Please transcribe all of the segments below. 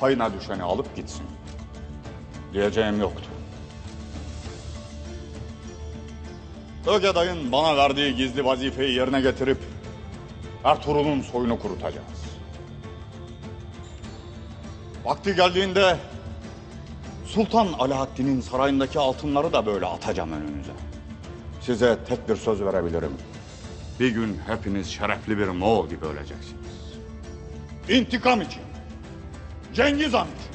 payına düşeni alıp gitsin. Diyeceğim yoktu. Ögeday'ın bana verdiği gizli vazifeyi yerine getirip Ertuğrul'un soyunu kurutacağız. Vakti geldiğinde Sultan Alaaddin'in sarayındaki altınları da böyle atacağım önünüze. Size tek bir söz verebilirim. Bir gün hepiniz şerefli bir Moğol gibi öleceksiniz. İntikam için. Cengiz Han için.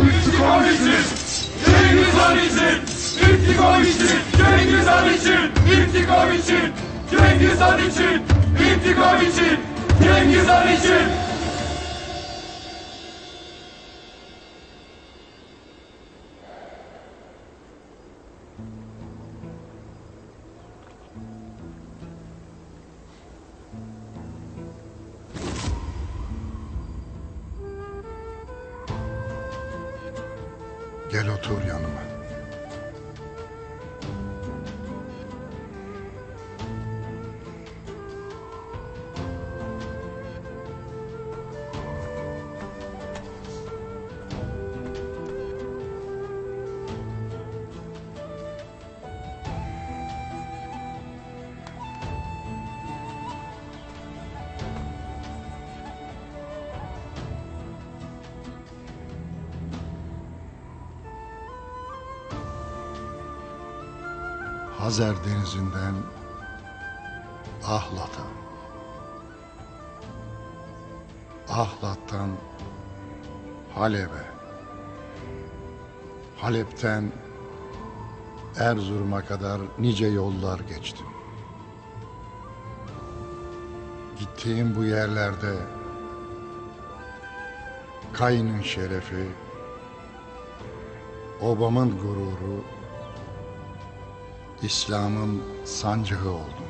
İntikam için! Cengiz Han için! İntikam için! Cengiz Han için! İntikam için! Cengiz Han için! İntikam için! Cengiz Han için! Gel otur yanıma. Hazar denizinden Ahlat'a, Ahlat'tan Halep'e, Halep'ten Erzurum'a kadar nice yollar geçtim. Gittiğim bu yerlerde Kayın'ın şerefi, obamın gururu, İslam'ın sancağı oldum.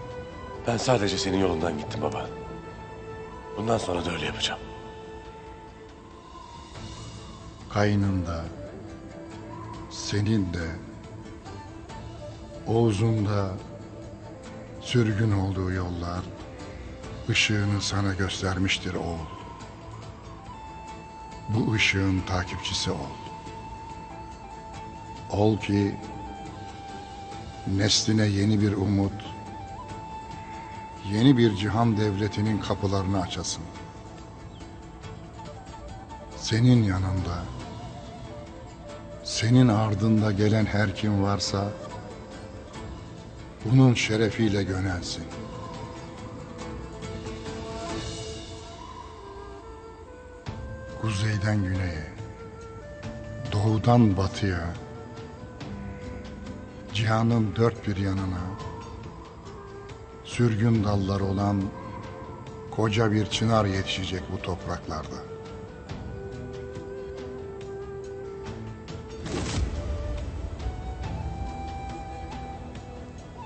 Ben sadece senin yolundan gittim baba. Bundan sonra da öyle yapacağım. Kayın'ın da, senin de, Oğuz'un da sürgün olduğu yollar ışığını sana göstermiştir oğul. Bu ışığın takipçisi ol. Ol ki nesline yeni bir umut, yeni bir cihan devletinin kapılarını açasın. Senin yanında, senin ardında gelen her kim varsa, bunun şerefiyle yönelsin. Kuzeyden güneye, doğudan batıya, cihanın dört bir yanına, sürgün dalları olan koca bir çınar yetişecek bu topraklarda.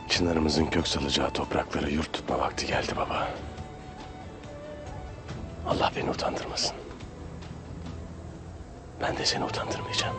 Çınarımızın kök salacağı topraklara yurt tutma vakti geldi baba. Allah beni utandırmasın. Ben de seni utandırmayacağım.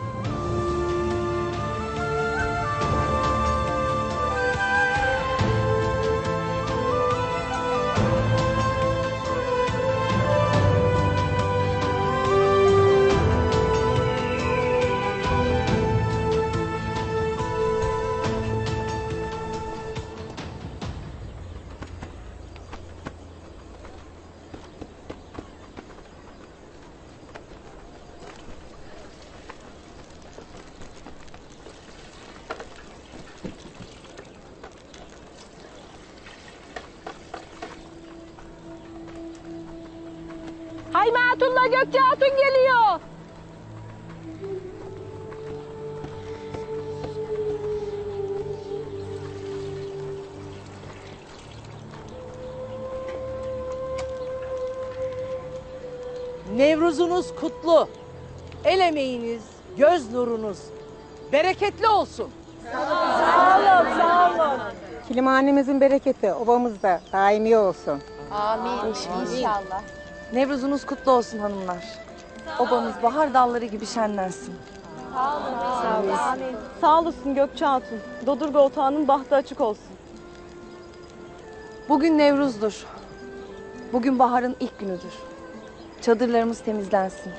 Hayme Hatun'la Gökçe Hatun geliyor. Nevruzunuz kutlu. El emeğiniz, göz nurunuz bereketli olsun. Sağ olun, sağ olun. Kilimhanemizin bereketi obamızda daimi olsun. Amin. İnşallah. Nevruzunuz kutlu olsun hanımlar. Obamız bahar dalları gibi şenlensin. Sağ olun. Amin. Sağ olasın Gökçe Hatun. Dodurga otağının bahtı açık olsun. Bugün Nevruz'dur. Bugün baharın ilk günüdür. Çadırlarımız temizlensin.